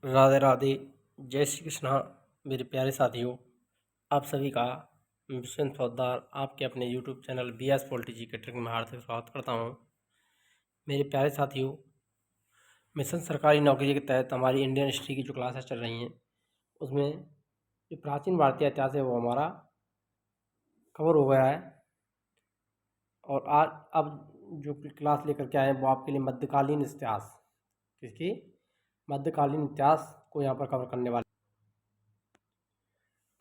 राधे राधे। जय श्री कृष्णा। मेरे प्यारे साथियों, आप सभी का विश्वनाथ पोद्दार आपके अपने YouTube channel BS polity catering में हार्दिक स्वागत करता हूं। मेरे प्यारे साथियों, मिशन सरकारी नौकरी के तहत हमारी इंडियन हिस्ट्री की जो क्लासेस चल रही हैं उसमें जो प्राचीन भारतीय इतिहास है वो हमारा कवर हो गया है। और आज अब जो क्लास लेकर के आए हैं वो आपके लिए मध्यकालीन इतिहास, किसकी मध्यकालीन इतिहास को यहाँ पर कवर करने वाले।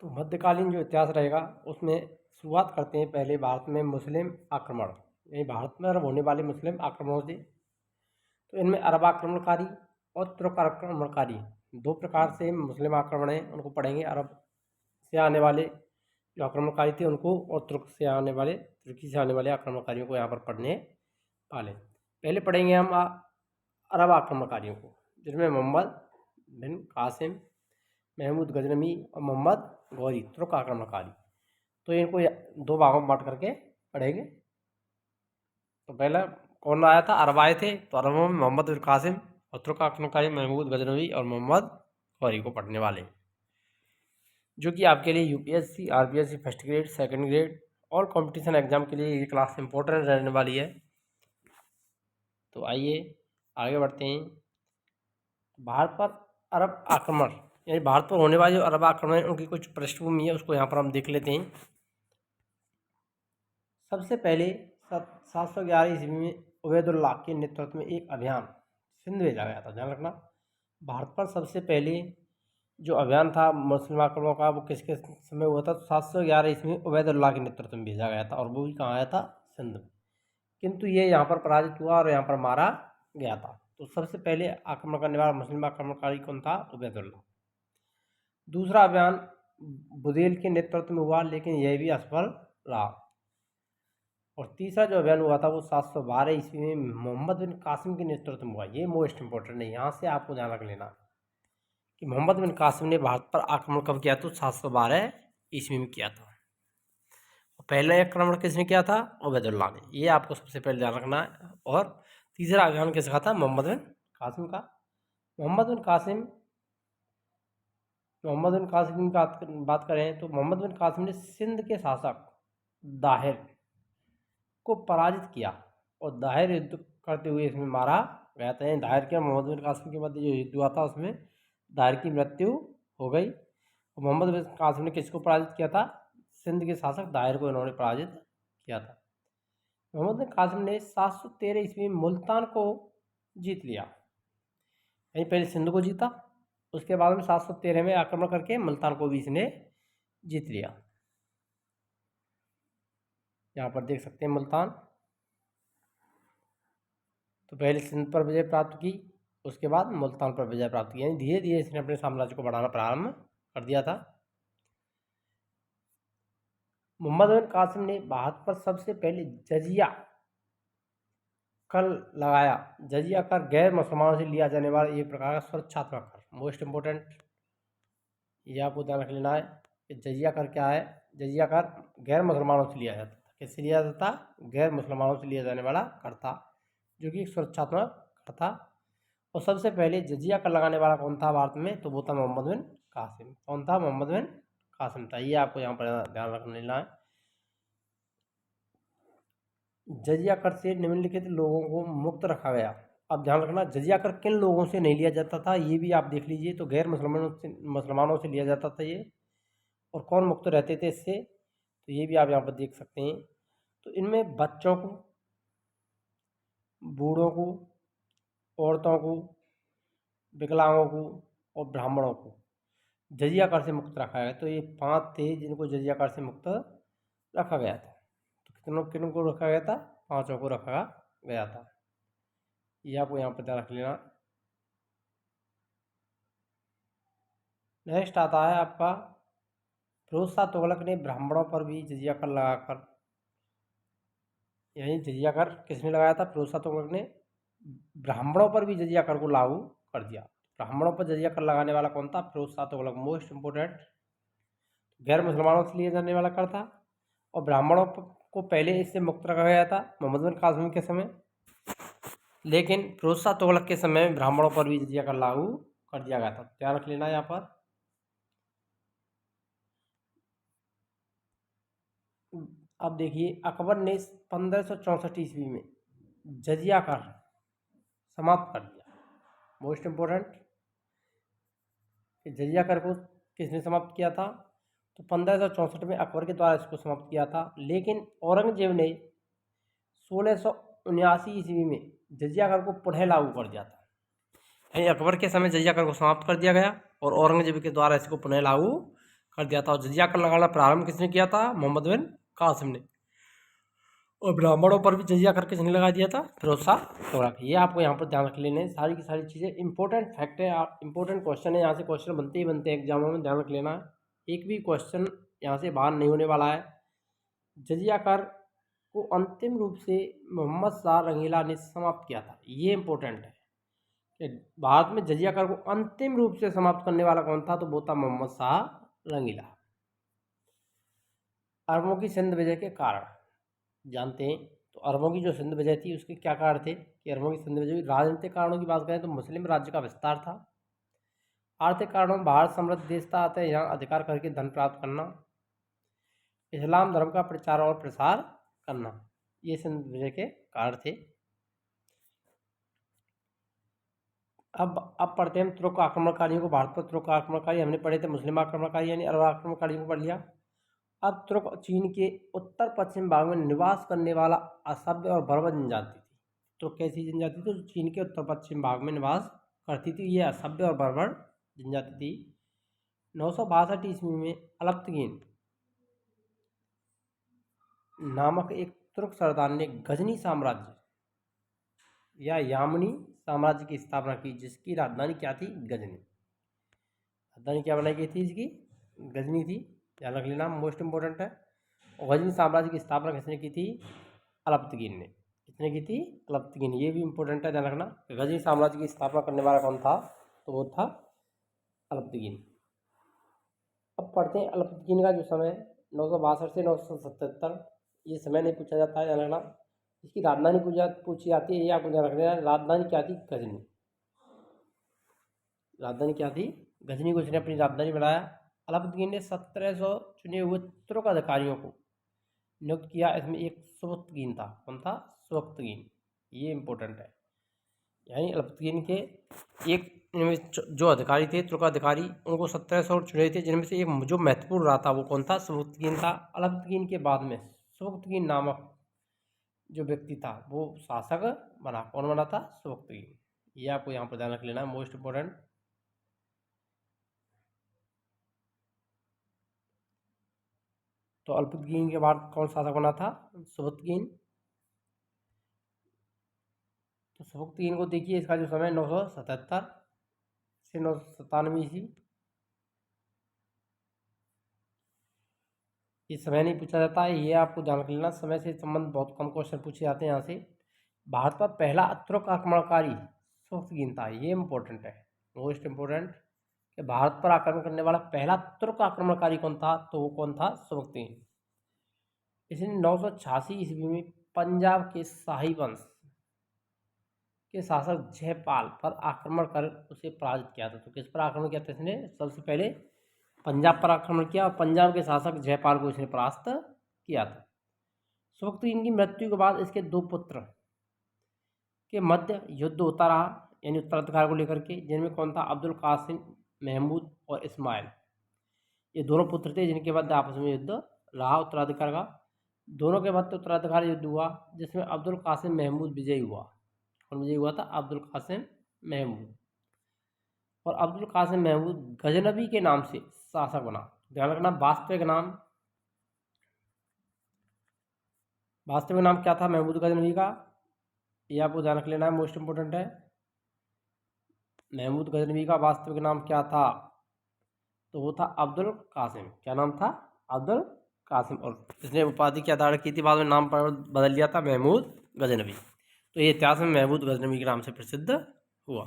तो मध्यकालीन जो इतिहास रहेगा उसमें शुरुआत करते हैं पहले भारत में मुस्लिम आक्रमण, यानी भारत में अरब होने वाले मुस्लिम आक्रमणों से। तो इनमें अरब आक्रमणकारी और तुर्क आक्रमणकारी दो प्रकार से मुस्लिम आक्रमण हैं, उनको पढ़ेंगे। अरब से आने वाले जो आक्रमणकारी थे उनको, और तुर्की से आने वाले आक्रमणकारियों को यहाँ पर पढ़ने वाले। पहले पढ़ेंगे हम अरब आक्रमणकारियों को, जिनमें मोहम्मद बिन कासिम, महमूद गजनवी और मोहम्मद गौरी तुर्क आक्रमणकारी। तो इनको दो भागों में बांट करके पढ़ेंगे। तो पहला कौन आया था? अरब आए थे, तो अरबों में मोहम्मद बिन कासिम और तुर्क आक्रमणकारी महमूद गजनवी और मोहम्मद गौरी को पढ़ने वाले, जो कि आपके लिए UPSC, RPSC first grade, second grade और कंपटीशन एग्जाम के लिए ये क्लास इंपॉर्टेंट रहने वाली है। तो आइए आगे बढ़ते हैं। भारत पर अरब आक्रमण, यानी भारत पर होने वाले जो अरब आक्रमण उनकी कुछ पृष्ठभूमि है, उसको यहाँ पर हम देख लेते हैं। सबसे पहले 711 ईस्वी में उबैदुल्लाह के नेतृत्व में एक अभियान सिंध भेजा गया था। ध्यान रखना, भारत पर सबसे पहले जो अभियान था मुस्लिम आक्रमणों का वो किसके समय हुआ था? 711 ईस्वी में उबैदुल्लाह के नेतृत्व में भेजा गया था, और वो भी कहाँ आया था? सिंध में। किंतु ये यहाँ पर पराजित हुआ और यहाँ पर मारा गया था। तो सबसे पहले आक्रमण करने वाला मुस्लिम आक्रमणकारी कौन था? उबैदुल्लाह। दूसरा अभियान बुदेल के नेतृत्व में हुआ, लेकिन यह भी असफल रहा। और तीसरा जो अभियान हुआ था वो 712 ईस्वी में मोहम्मद बिन कासिम के नेतृत्व में हुआ। ये मोस्ट इंपॉर्टेंट है, यहाँ से आपको ध्यान रख लेना कि मोहम्मद बिन कासिम ने भारत पर आक्रमण कब किया? तो 712 ईस्वी में किया था। पहला आक्रमण किसने किया था? उबैदुल्लाह ने। ये आपको सबसे पहले ध्यान रखना है। और तीसरा अभियान किसका था? मोहम्मद बिन कासिम का। मोहम्मद बिन कासिम की बात करें तो मोहम्मद बिन कासिम ने सिंध के शासक दाहिर को पराजित किया, और दाहिर युद्ध करते हुए इसमें मारा गया था। दाहिर के मोहम्मद बिन कासिम के मध्य जो युद्ध हुआ था उसमें दाहिर की मृत्यु हो गई। और मोहम्मद बिन कासिम ने किसको पराजित किया था? सिंध के शासक दाहिर को इन्होंने पराजित किया था। मोहम्मद बिन कासिम ने 713 ईस्वी में मुल्तान को जीत लिया, यानी पहले सिंध को जीता, उसके बाद में 713 में आक्रमण करके मुल्तान को भी इसने जीत लिया। यहाँ पर देख सकते हैं मुल्तान। तो पहले सिंध पर विजय प्राप्त की, उसके बाद मुल्तान पर विजय प्राप्त की, यानी धीरे धीरे इसने अपने साम्राज्य को बढ़ाना प्रारंभ कर दिया था। मोहम्मद बिन कासिम ने भारत पर सबसे पहले जजिया कर लगाया। जजिया कर गैर मुसलमानों से लिया जाने वाला एक प्रकार का सुरक्षात्मक कर, मोस्ट इंपोर्टेंट, ये आपको ध्यान रख लेना है कि जजिया कर क्या है? जजिया कर गैर मुसलमानों से लिया जाता था। किससे लिया जाता? गैर मुसलमानों से लिया जाने वाला कर था, जो कि एक सुरक्षात्मक कर था। और सबसे पहले जजिया कर लगाने वाला कौन था भारत में? तो वो था मोहम्मद बिन कासिम। कौन था? मोहम्मद बिन कासिम था। ये आपको यहाँ पर ध्यान रख लेना है। जजिया कर से निम्नलिखित लोगों को मुक्त रखा गया। अब ध्यान रखना, जजिया कर किन लोगों से नहीं लिया जाता था ये भी आप देख लीजिए। तो गैर मुसलमानों से लिया जाता था ये, और कौन मुक्त रहते थे इससे, तो ये भी आप यहाँ पर देख सकते हैं। तो इनमें बच्चों को, बूढ़ों को, औरतों को, विकलांगों को और ब्राह्मणों को जजिया कर से मुक्त रखा गया। तो ये 5 थे जिनको जजिया कर से मुक्त रखा गया था। तो किन को रखा गया था? 5 को रखा गया था। ये आपको यहाँ पर ध्यान रख लेना। नेक्स्ट आता है आपका, फिरोज शाह तुगलक ने ब्राह्मणों पर भी जजिया कर लगाकर, यानी जजिया कर किसने लगाया था? फिरोज शाह तुगलक ने ब्राह्मणों पर भी जजिया कर को लागू कर दिया। ब्राह्मणों पर जजिया कर लगाने वाला कौन था? फिरोज शाह तुगलक। मोस्ट इंपोर्टेंट, गैर मुसलमानों से लिए जाने वाला कर था, और ब्राह्मणों को पहले इससे मुक्त रखा गया था मोहम्मद बिन कासिम के समय, लेकिन फिरोज शाह तुगलक के समय में ब्राह्मणों पर भी जजिया कर लागू कर दिया गया था। ध्यान रख लेना यहाँ पर। अब देखिए, अकबर ने 1564 ईस्वी में जजिया कर समाप्त कर दिया। मोस्ट इम्पोर्टेंट, जजिया कर को किसने समाप्त किया था? तो 1564 में अकबर के द्वारा इसको समाप्त किया था। लेकिन औरंगजेब ने 1679 ईस्वी में जजिया कर को पुनः लागू कर दिया था। यानी अकबर के समय जजिया कर को समाप्त कर दिया गया और औरंगजेब के द्वारा इसको पुनः लागू कर दिया था। और जजिया कर लगाना प्रारंभ किसने किया था? मोहम्मद बिन कासिम ने। और ब्राह्मणों पर भी जजिया कर किसने लगा दिया था? फिरोज शाह तुगलक। ये आपको यहाँ पर ध्यान रख लेने, सारी की सारी चीज़ें इंपॉर्टेंट फैक्ट है, आप इंपॉर्टेंट क्वेश्चन है, यहाँ से क्वेश्चन बनते ही बनते हैं एग्जामों में, ध्यान रख लेना है। एक भी क्वेश्चन यहाँ से बाहर नहीं होने वाला है। जजिया कर को अंतिम रूप से मोहम्मद शाह रंगीला ने समाप्त किया था। ये इंपॉर्टेंट है कि भारत में जजिया कर को अंतिम रूप से समाप्त करने वाला कौन था? तो वो था मोहम्मद शाह रंगीला। अरबों की सिंध विजय के कारण जानते हैं। तो अरबों की जो सिंध विजय थी उसके क्या कारण थे? कि अरबों की सिंध विजय, राजनीतिक कारणों की बात करें तो मुस्लिम राज्य का विस्तार था। आर्थिक कारणों में भारत समृद्ध देश था, अतः यहाँ अधिकार करके धन प्राप्त करना। इस्लाम धर्म का प्रचार और प्रसार करना, ये सिंध विजय के कारण थे। अब पढ़ते हैं तुर्क आक्रमणकारियों को। भारत पर तुर्क आक्रमणकारी हमने पढ़े थे, मुस्लिम आक्रमणकारी यानी अरब आक्रमणकारियों को पढ़ लिया। अब तुर्क चीन के उत्तर पश्चिम भाग में निवास करने वाला असभ्य और बर्बर जनजाति थी। तुर्क कैसी जनजाति थी? तो चीन के उत्तर पश्चिम भाग में निवास करती थी, ये असभ्य और बर्बर जनजाति थी। 962 ईस्वी में अलप्तगीन नामक एक तुर्क सरदार ने गजनी साम्राज्य या यामनी साम्राज्य की स्थापना की, जिसकी राजधानी क्या थी? गजनी। राजधानी क्या बनाई गई थी इसकी? गजनी थी, ध्यान रख लेना, मोस्ट इंपोर्टेंट है। और गजनी साम्राज्य की स्थापना किसने की थी? अलप्तगीन ने। किसने की थी? अलप्तगीन। ये भी इंपॉर्टेंट है, ध्यान रखना। गजनी साम्राज्य की स्थापना करने वाला कौन था? तो वो था अलप्तगीन। अब पढ़ते हैं अलप्तगीन का जो समय 962 से 977, ये समय नहीं पूछा जाता है, ध्यान रखना। इसकी राजधानी पूछी जाती है, ये आपको ध्यान रखना है। राजधानी क्या थी? गजनी। राजधानी क्या थी? गजनी को उसने अपनी राजधानी बनाया। अलप्तगीन ने 1700 चुने हुए तुर्क अधिकारियों को नियुक्त किया। इसमें एक सुबक्तगीन था। कौन था? सुबक्तगीन। ये इंपॉर्टेंट है। यानी अलप्तगीन के एक इनमें जो अधिकारी थे, तुर्क अधिकारी, उनको 1700 चुने थे, जिनमें से एक जो महत्वपूर्ण रहा था वो कौन था? सुबक्तगीन था। अलप्तगीन के बाद में सुबक्तगीन नामक जो व्यक्ति था वो शासक बना। कौन बना था? सुबक्तगीन। ये आपको यहाँ पर ध्यान रख लेना है, मोस्ट इंपोर्टेंट। तो अल्पतगीन के बाद कौन शासक बना था? सुबक्तगीन। तो सुबक्तगीन को देखिए, इसका जो समय 977 से 997 ईस्वी। ये समय नहीं पूछा जाता है, ये आपको ध्यान रख लेना। समय से संबंध बहुत कम क्वेश्चन पूछे जाते हैं यहाँ से। भारत पर पहला तुर्क आक्रमणकारी सुबक्तगीन था, ये इंपॉर्टेंट है, मोस्ट इंपॉर्टेंट। कि भारत पर आक्रमण करने वाला पहला तुर्क आक्रमणकारी कौन था? तो वो कौन था? सुबक्तगीन। इसने 986 ईस्वी में पंजाब के शाही वंश के शासक जयपाल पर आक्रमण कर उसे पराजित किया था। तो किस पर आक्रमण किया था इसने? सबसे पहले पंजाब पर आक्रमण किया और पंजाब के शासक जयपाल को इसने परास्त किया था। सुबक्तगीन की मृत्यु के बाद इसके दो पुत्र के मध्य युद्ध होता रहा, यानी उत्तराधिकार को लेकर के, जिनमें कौन था? अब्दुल कासिम, महमूद और इस्माइल। ये दोनों पुत्र थे जिनके मध्य आपस में युद्ध रहा उत्तराधिकार का। दोनों के मध्य उत्तराधिकार युद्ध हुआ, जिसमें अब्दुल कासिम महमूद विजयी हुआ। कौन विजयी हुआ था? अब्दुल कासिम महमूद। और अब्दुल कासिम महमूद गजनबी के नाम से शासक बना। ध्यान रखना, वास्तविक नाम क्या था महमूद गजनबी का? ये आपको ध्यान रख लेना है, मोस्ट इंपोर्टेंट है। महमूद गजनबी का वास्तविक नाम क्या था? तो वो था अब्दुल कासिम। क्या नाम था? अब्दुल कासिम। और इसने उपाधि क्या धारण की थी? बाद में नाम बदल लिया था महमूद गजनबी। तो ये इतिहास में महमूद गजनबी के नाम से प्रसिद्ध हुआ।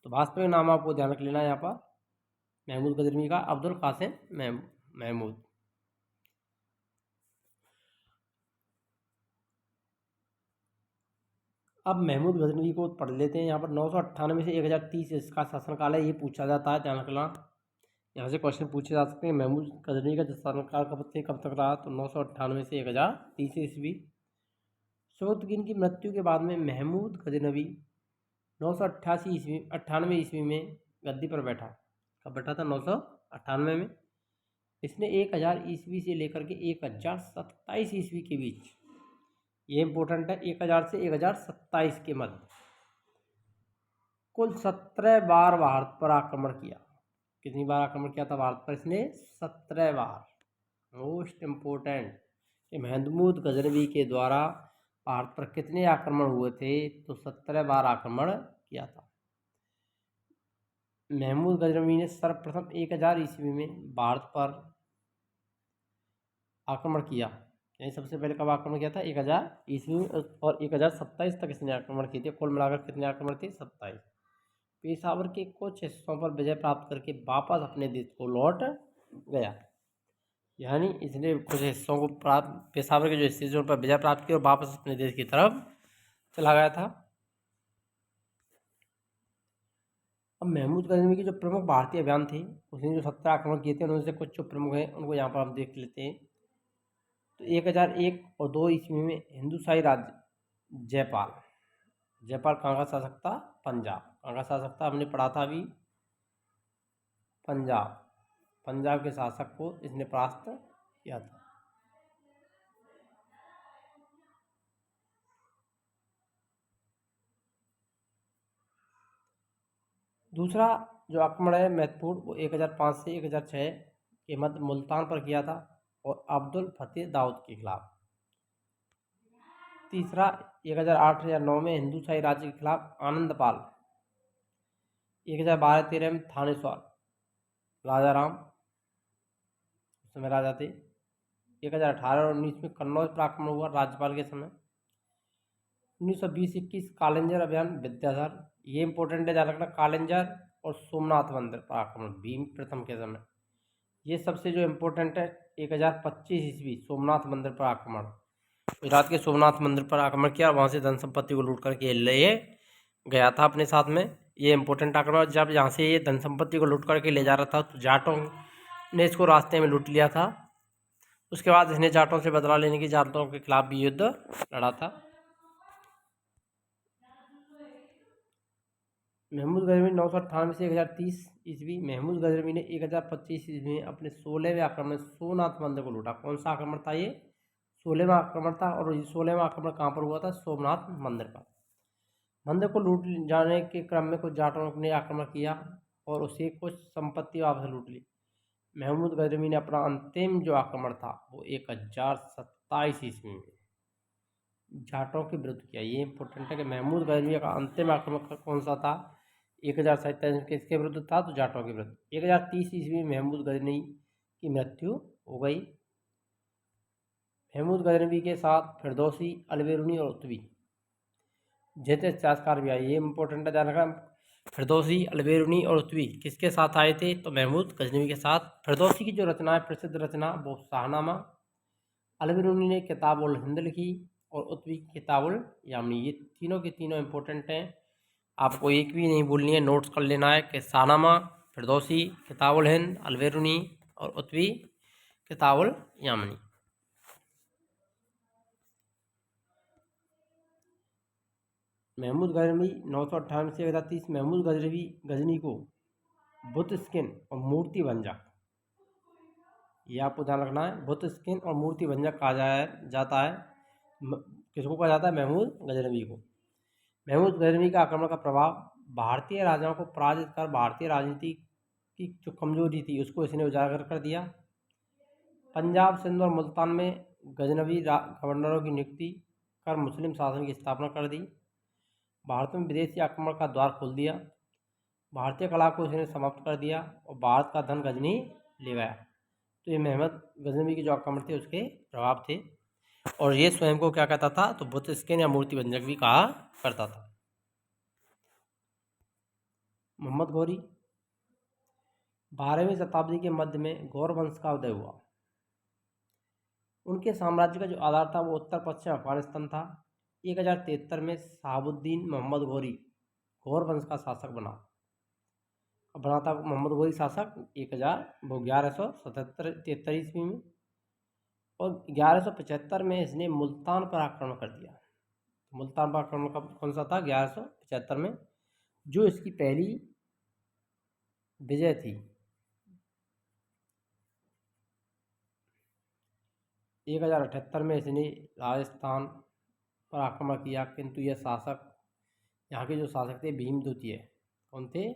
तो वास्तविक नाम आपको ध्यान रख लेना है यहाँ पर, महमूद गजनबी का अब्दुल कासिम महमूद। अब महमूद गजनवी को पढ़ लेते हैं। यहाँ पर 998 से 1030 इसका शासनकाल है, ये पूछा जाता है, ध्यान रखना। यहाँ से क्वेश्चन पूछे जा सकते हैं। महमूद गजनवी का शासनकाल कब से कब तक रहा, तो 998 से 1030 ईस्वी। शोतगिन की मृत्यु के बाद में महमूद गजनवी 998 ईस्वी में गद्दी पर बैठा। कब बैठा था? 998 में। इसने 1000 ईस्वी से लेकर के 1027 ईस्वी के बीच, ये इंपॉर्टेंट है, 1000 से 1027 के मध्य कुल 17 बार भारत पर आक्रमण किया। कितनी बार आक्रमण किया था भारत पर इसने? 17 बार। मोस्ट इम्पोर्टेंट कि महमूद गजनवी के द्वारा भारत पर कितने आक्रमण हुए थे, तो 17 बार आक्रमण किया था। महमूद गजनवी ने सर्वप्रथम 1000 ईस्वी में भारत पर आक्रमण किया। यानी सबसे पहले कब आक्रमण किया था? 1000 ईस्वी में, और 1027 तक इसने आक्रमण किए थे। कुल मिलाकर कितने आक्रमण थे? 27। पेशावर के कुछ हिस्सों पर विजय प्राप्त करके वापस अपने देश को लौट गया। यानी इसने कुछ हिस्सों को पेशावर के जो हिस्से पर विजय प्राप्त की और वापस अपने देश की तरफ चला गया था। अब महमूद गजनवी के जो प्रमुख भारतीय अभियान थे, उसने जो 17 आक्रमण किए थे, उनमें से कुछ जो प्रमुख हैं उनको यहाँ पर हम देख लेते हैं। तो 1001 और 2 ईस्वी में हिंदुशाही राज्य जयपाल कहाँ का शासक था? पंजाब। कहाँ का शासक था? हमने पढ़ा था अभी, पंजाब के शासक को इसने परास्त किया था। दूसरा जो आक्रमण है महत्वपूर्ण, वो 1005 से 1006 के मध्य मुल्तान पर किया था और अब्दुल फतेह दाऊद के खिलाफ। तीसरा 1008 या 9 में हिंदुशाही राज्य के खिलाफ आनंदपाल। 1012-13 में थानेश्वर राजाराम, उस समय राजा थे। 1018 और 19 में कन्नौज पर आक्रमण हुआ राज्यपाल के समय। 1920-21 कालिंजर अभियान विद्याधर, ये इंपॉर्टेंट है, ध्यान रखना। कालिंजर और सोमनाथ मंदिर पर आक्रमण भीम प्रथम के समय। ये सबसे जो इम्पोर्टेंट है 1025 ईस्वी सोमनाथ मंदिर पर आक्रमण। गुजरात के सोमनाथ मंदिर पर आक्रमण किया, वहाँ से धन संपत्ति को लूट करके ले गया था अपने साथ में। ये इंपॉर्टेंट आक्रमण, जब यहाँ से ये धन संपत्ति को लूट करके ले जा रहा था तो जाटों ने इसको रास्ते में लूट लिया था। उसके बाद इसने जाटों से बदला लेने की, जाटों के खिलाफ भी युद्ध लड़ा था। महमूद गजनवी 998 से 1030 ईस्वी। महमूद गजनवी ने 1025 ईस्वी में अपने 16वें आक्रमण सोमनाथ मंदिर को लूटा। कौन सा आक्रमण था ये? 16वां आक्रमण था। और ये 16वां आक्रमण कहाँ पर हुआ था? सोमनाथ मंदिर पर। मंदिर को लूट जाने के क्रम में कुछ जाटों ने आक्रमण किया और उसे कुछ संपत्ति वापस लूट ली। महमूद गजनवी ने अपना अंतिम जो आक्रमण था वो 1027 ईस्वी में जाटों के विरुद्ध किया। ये इंपॉर्टेंट है कि महमूद गजनवी का अंतिम आक्रमण कौन सा था? 1027 किसके विरुद्ध था? तो जाटों के विरुद्ध। 1030 ईस्वी में महमूद गजनवी की मृत्यु हो गई। महमूद गजनवी के साथ फिरदौसी, अलबेरुनी और उत्वी जैसे इतिहासकार भी आए। ये इंपॉर्टेंट है, ध्यान रखना। फिरदौसी, अलबेरुनी और उत्वी किसके साथ आए थे? तो महमूद गजनवी के साथ। फिरदौसी की जो रचना है, प्रसिद्ध रचना, वो शाहनामा। अलबेरुनी ने किताब उल हिंद लिखी और उत्वी किताब उल यामिनी। ये तीनों के तीनों इंपॉर्टेंट हैं, आपको एक भी नहीं भूलनी है, नोट्स कर लेना है कि शाहनामा, फिरदौसी, किताब उल हिंद, अलबेरुनी और उत्वी किताब उल यामिनी। महमूद गजनवी 998 से 1030। महमूद गजनी को बुत स्किन और मूर्ति भंजक, ये आपको ध्यान रखना है। बुत स्किन और मूर्ति भंजक कहा जाता है। किसको कहा जाता है? महमूद गजनवी को। महमूद गजनवी का आक्रमण का प्रभाव भारतीय राजाओं को पराजित कर भारतीय राजनीति की जो कमजोरी थी उसको इसने उजागर कर दिया। पंजाब, सिंध और मुल्तान में गजनवी गवर्नरों की नियुक्ति कर मुस्लिम शासन की स्थापना कर दी। भारत में विदेशी आक्रमण का द्वार खोल दिया। भारतीय कला को इसने समाप्त कर दिया और भारत का धन गजनी ले गया। तो ये महमूद गजनवी के जो आक्रमण थे उसके प्रभाव थे। और ये स्वयं को क्या कहता था? तो बुत स्किन या मूर्ति भंजक भी कहा करता था। मोहम्मद गौरी, 12वीं शताब्दी के मध्य में गौर वंश का उदय हुआ। उनके साम्राज्य का जो आधार था वो उत्तर पश्चिम अफगानिस्तान था। 1073 में शहाबुद्दीन मोहम्मद गौरी गौर वंश का शासक बना। अब बना था मोहम्मद गौरी शासक 1173 ईस्वी में, और 1175 में इसने मुल्तान पर आक्रमण कर दिया। मुल्तान पर आक्रमण कब कौन सा था? 1175 में, जो इसकी पहली विजय थी। 1078 में इसने राजस्थान पर आक्रमण किया, किंतु यह शासक, यहाँ के जो शासक थे भीम द्वितीय, कौन थे?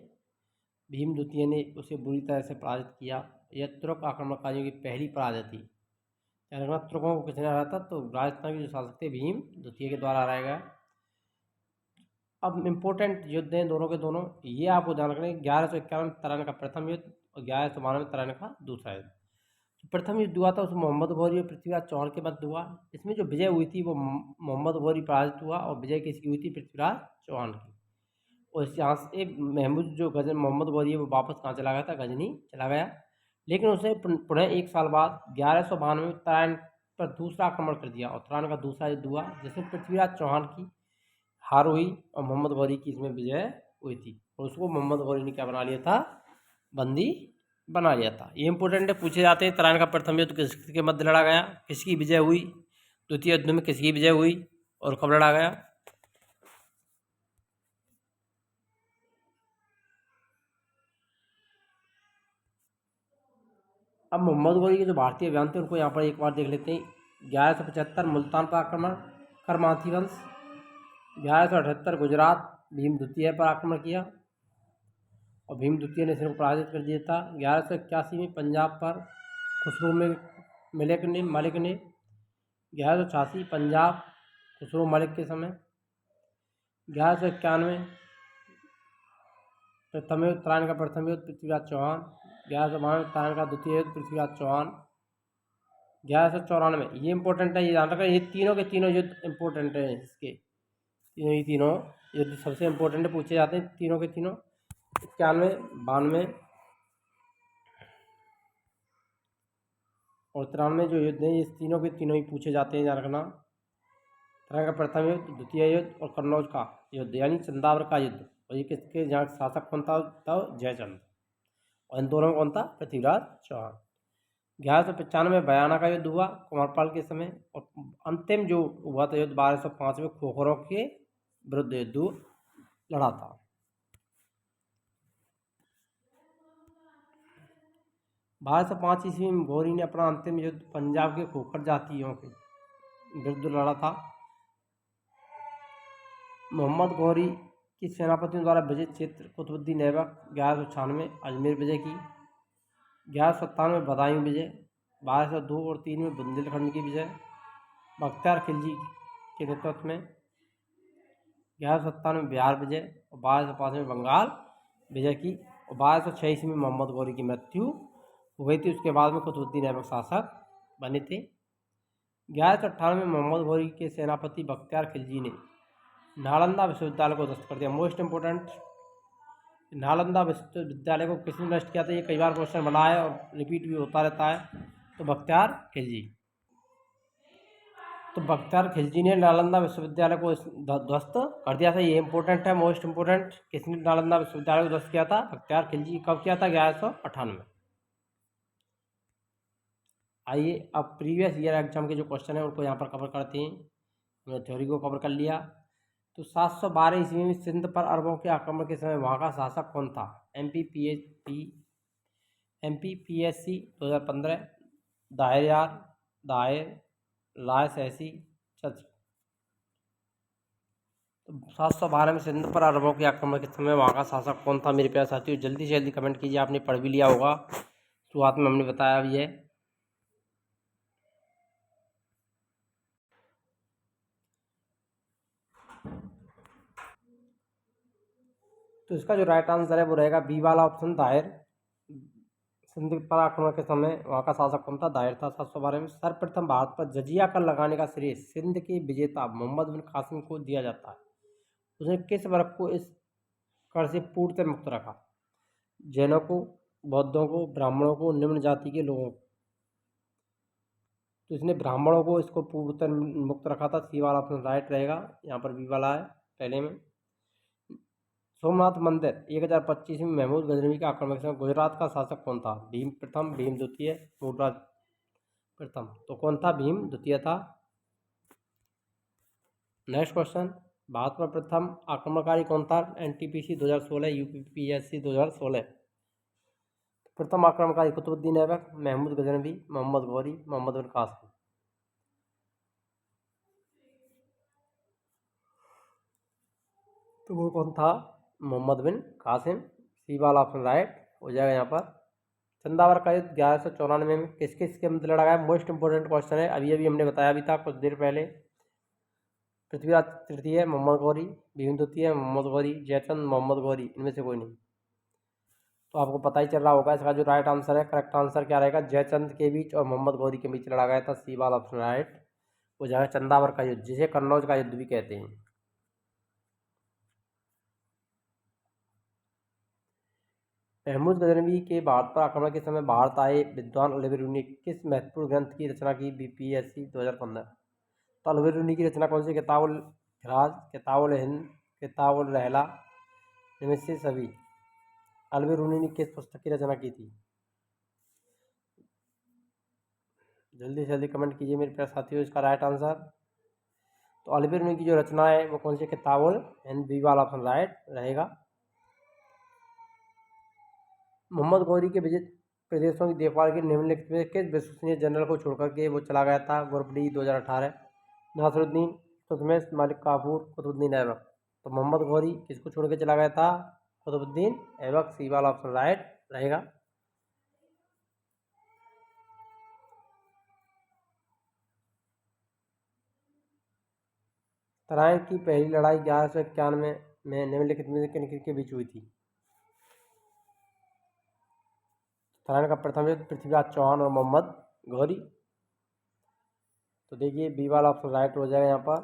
भीम द्वितीय ने उसे बुरी तरह से पराजित किया। यह तुर्क आक्रमणकारियों की पहली पराजय थी। यानी तुर्कों को किसने हराया था? तो राजस्थान के जो शासक थे भीम द्वितीय के द्वारा हराया गया। अब इम्पोर्टेंट युद्ध हैं दोनों के दोनों, ये आपको ध्यान रखना है। 1151 में तराइन का प्रथम युद्ध और 1192 में तराइन का दूसरा युद्ध। प्रथम युद्ध हुआ था उसमें मोहम्मद गौरी और पृथ्वीराज चौहान के मध्य हुआ। इसमें जो विजय हुई थी वो मोहम्मद गौरी पराजित हुआ, और विजय किसकी हुई थी? पृथ्वीराज चौहान की। और यहाँ से महमूद जो गजन मोहम्मद गौरी है वो वापस कहाँ चला गया था? गजनी चला गया। लेकिन उसने पुनः 1 साल बाद 1192 में तराइन पर दूसरा आक्रमण कर दिया, और तराइन का दूसरा युद्ध हुआ, जिसमें पृथ्वीराज चौहान की हार हुई और मोहम्मद गौरी की इसमें विजय हुई थी। और उसको मोहम्मद गौरी ने क्या बना लिया था? बंदी बना लिया था। ये इंपॉर्टेंट है, पूछे जाते हैं। तराइन का प्रथम युद्ध किसके मध्य लड़ा गया? किसकी विजय हुई? द्वितीय युद्ध में किसकी विजय हुई और कब लड़ा गया? अब मोहम्मद गौरी के जो भारतीय अभियान थे उनको यहाँ पर एक बार देख लेते हैं। 1175 मुल्तान पर आक्रमण, करमाथी वंश। 1178 गुजरात, भीम द्वितीय पर आक्रमण किया और भीम द्वितीय ने इसको पराजित कर दिया था। 1181 में पंजाब पर खुसरो मलिक ने 1186 पंजाब खुसरो मलिक के समय। 1191 प्रथम युद्ध तराइन का प्रथम युद्ध पृथ्वीराज चौहान। 1192 तराइन का द्वितीय युद्ध पृथ्वीराज चौहान। 1194 ये इंपॉर्टेंट है, ये ध्यान रखना, ये तीनों के तीनों युद्ध इंपॉर्टेंट है। इसके तीनों युद्ध सबसे इंपॉर्टेंट पूछे जाते हैं, तीनों के तीनों। 91, 92 और 93 जो युद्ध हैं ये तीनों के तीनों ही पूछे जाते हैं, ध्यान रखना। तराइन का प्रथम युद्ध, द्वितीय युद्ध और कन्नौज का युद्ध यानी चंदावर का युद्ध। और ये किसके जहाँ शासक कौन था? तब जयचंद। और इन दोनों में कौन था? पृथ्वीराज चौहान। 1195 में बयाना का युद्ध हुआ कुमारपाल के समय। और अंतिम जो हुआ था युद्ध 1205 में खोखरों के विरुद्ध युद्ध लड़ा था। 1205 ईस्वी में गौरी ने अपना अंतिम युद्ध पंजाब के खोखर जातियों के विरुद्ध लड़ा था। मोहम्मद गौरी की सेनापतियों द्वारा विजित क्षेत्र कुतुबुद्दीन ऐबक 1196 अजमेर विजय की। 1197 में बदायूं विजय। 1202 और 3 में बुंदेलखंड की विजय बख्तियार खिलजी के नेतृत्व में। 1197 में बिहार विजय और 1205 में बंगाल विजय की। और 1206 ईस्वी में मोहम्मद गौरी की मृत्यु हो गई थी। उसके बाद में कुतुबुद्दीन ऐबक शासक बने थे। 1198 में मोहम्मद गौरी के सेनापति बख्तियार खिलजी ने नालंदा विश्वविद्यालय को ध्वस्त कर दिया। मोस्ट इंपोर्टेंट, नालंदा विश्वविद्यालय को किसने नष्ट किया था? ये कई बार क्वेश्चन बना है और रिपीट भी होता रहता है। तो बख्तियार खिलजी। तो बख्तियार खिलजी ने नालंदा विश्वविद्यालय को ध्वस्त कर दिया था। ये इंपॉर्टेंट है, मोस्ट इंपोर्टेंट। किसने नालंदा विश्वविद्यालय को ध्वस्त किया था? बख्तियार खिलजी। कब किया था? 1198। आइए अब प्रीवियस ईयर एग्जाम के जो क्वेश्चन है उनको यहाँ पर कवर करते हैं। हमने थ्योरी को कवर कर लिया। तो 712 ईस्वी में सिंध पर अरबों के आक्रमण के समय वहाँ का शासक कौन था? MPPSC 2015, दायर लायस ऐसी चच। तो 712 में सिंध पर अरबों के आक्रमण के समय वहाँ का शासक कौन था? मेरे प्यारे साथियों जल्दी से जल्दी कमेंट कीजिए। आपने पढ़ भी लिया होगा, शुरुआत में हमने बताया भी है। तो इसका जो राइट आंसर है वो रहेगा बी वाला ऑप्शन, दायर। सिंध पर आक्रमण के समय वहाँ का शासक कौन था? दायर था। 712 में सर्वप्रथम भारत पर जजिया कर लगाने का श्रेय सिंध के विजेता मोहम्मद बिन कासिम को दिया जाता है। उसने किस वर्ग को इस कर से पूर्णतः मुक्त रखा? जैनों को, बौद्धों को, ब्राह्मणों को, निम्न जाति के लोगों को। तो इसने ब्राह्मणों को इसको पूर्णतः मुक्त रखा था। सी वाला ऑप्शन राइट रहेगा। यहाँ पर बी वाला है पहले में। सोमनाथ मंदिर 1025 में महमूद गजनवी के आक्रमण के समय गुजरात का शासक कौन था? भीम प्रथम, भीम द्वितीय, मूलराज प्रथम। तो कौन था? भीम द्वितीय था। नेक्स्ट क्वेश्चन, भारत में प्रथम आक्रमणकारी कौन था? NTPC 2016, UPPSC 2016। प्रथम आक्रमणकारी कुतुबुद्दीन ऐबक, महमूद गजनवी, मोहम्मद गौरी, मोहम्मद बिन कासिम। तो वो कौन था? मोहम्मद बिन कासिम। सी वाला ऑप्शन राइट हो जाएगा यहाँ पर। चंदावर का युद्ध 1194 में किस किस के मध्य लड़ा गया? मोस्ट इंपोर्टेंट क्वेश्चन है, अभी अभी हमने बताया भी था कुछ देर पहले। पृथ्वीराज तृतीय, मोहम्मद गौरी, भीम द्वितीय, मोहम्मद गौरी, जयचंद, मोहम्मद गौरी, इनमें से कोई नहीं। तो आपको पता ही चल रहा होगा इसका जो राइट आंसर है, करेक्ट आंसर क्या रहेगा? जयचंद के बीच और मोहम्मद गौरी के बीच लड़ा गया था। सी वाला ऑप्शन राइट हो जाएगा। चंदावर का युद्ध, जिसे कन्नौज का युद्ध भी कहते हैं। महमूद गजनवी के भारत पर आक्रमण के समय भारत आए विद्वान अलबेरूनी ने किस महत्वपूर्ण ग्रंथ की रचना की? बीपीएससी 2015। तो अलबेरूनी की रचना कौन सी? किताबुल फिराज, किताबुल हिंद, किताबुल रहला, इनमें से सभी। अलबेरूनी ने किस पुस्तक की रचना की थी? जल्दी से जल्दी कमेंट कीजिए मेरे प्यारे साथियों इसका राइट आंसर। तो अलबेरूनी की जो रचना है वो कौन सी? किताबुल हिंद। बी वाला ऑप्शन राइट रहेगा। मोहम्मद गौरी के विजित प्रदेशों की देखभाल के निम्नलिखित में किस विश्वसनीय जनरल को छोड़कर के वो चला गया था? गुरप्रीत 2018, नासरुद्दीन, तुतमिश, मलिक काफूर, कुतुबुद्दीन ऐबक। तो मोहम्मद गौरी किसको छोड़ के चला गया था? कुतुबुद्दीन ऐबक। सी वाला ऑप्शन राइट रहेगा। तराइन की पहली लड़ाई 1191 में निम्नलिखित में से किन किन के बीच हुई थी? तराइन का प्रथम युद्ध पृथ्वीराज चौहान और मोहम्मद गौरी। तो देखिए बी वाला ऑप्शन राइट हो जाएगा यहाँ पर।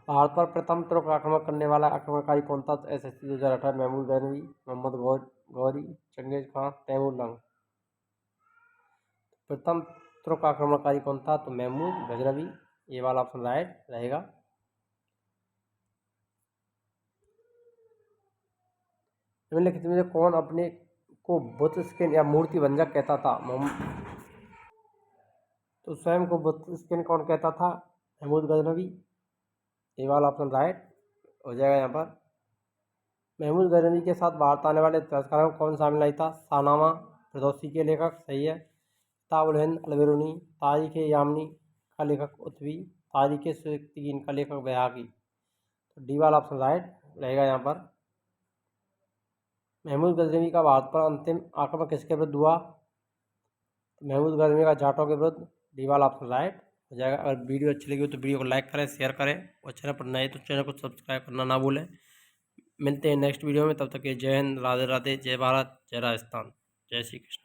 भारत पर प्रथम तुर्क आक्रमण करने वाला आक्रमणकारी कौन था? एसएससी 2018, महमूद गजनवी, मोहम्मद गौरी, चंगेज खान, तैमूर लंग। प्रथम तुर्क आक्रमणकारी कौन था? तो महमूद गजनवी। ये वाला ऑप्शन राइट रहेगा। निम्नलिखित में से कौन अपने को बुत स्किन या मूर्ति भंजक कहता था? तो स्वयं को बुत स्किन कौन कहता था? महमूद गजनवी। ये वाला ऑप्शन राइट हो जाएगा यहाँ पर। महमूद गजनवी के साथ भारत आने वाले इतिहासकारों को कौन शामिल नहीं था? शाहनामा फिरदौसी के लेखक, सही है। किताबुल हिंद अलबेरूनी, तारीख यामनी का लेखक उत्वी, तारीख सिद्दीकीन का लेखक बैहाकी। तो डी वाला ऑप्शन राइट रहेगा यहाँ पर। महमूद गजनवी का भारत पर अंतिम आक्रमण किसके विरुद्ध हुआ? तो महमूद गजनवी का जाटों के विरुद्ध। डी वाला ऑप्शन राइट हो जाएगा। अगर वीडियो अच्छी लगी हो तो वीडियो को लाइक करें, शेयर करें और चैनल पर नए तो चैनल को सब्सक्राइब करना ना भूलें। मिलते हैं नेक्स्ट वीडियो में, तब तक के जय हिंद, राधे राधे, जय भारत, जय राजस्थान, जय श्री कृष्ण।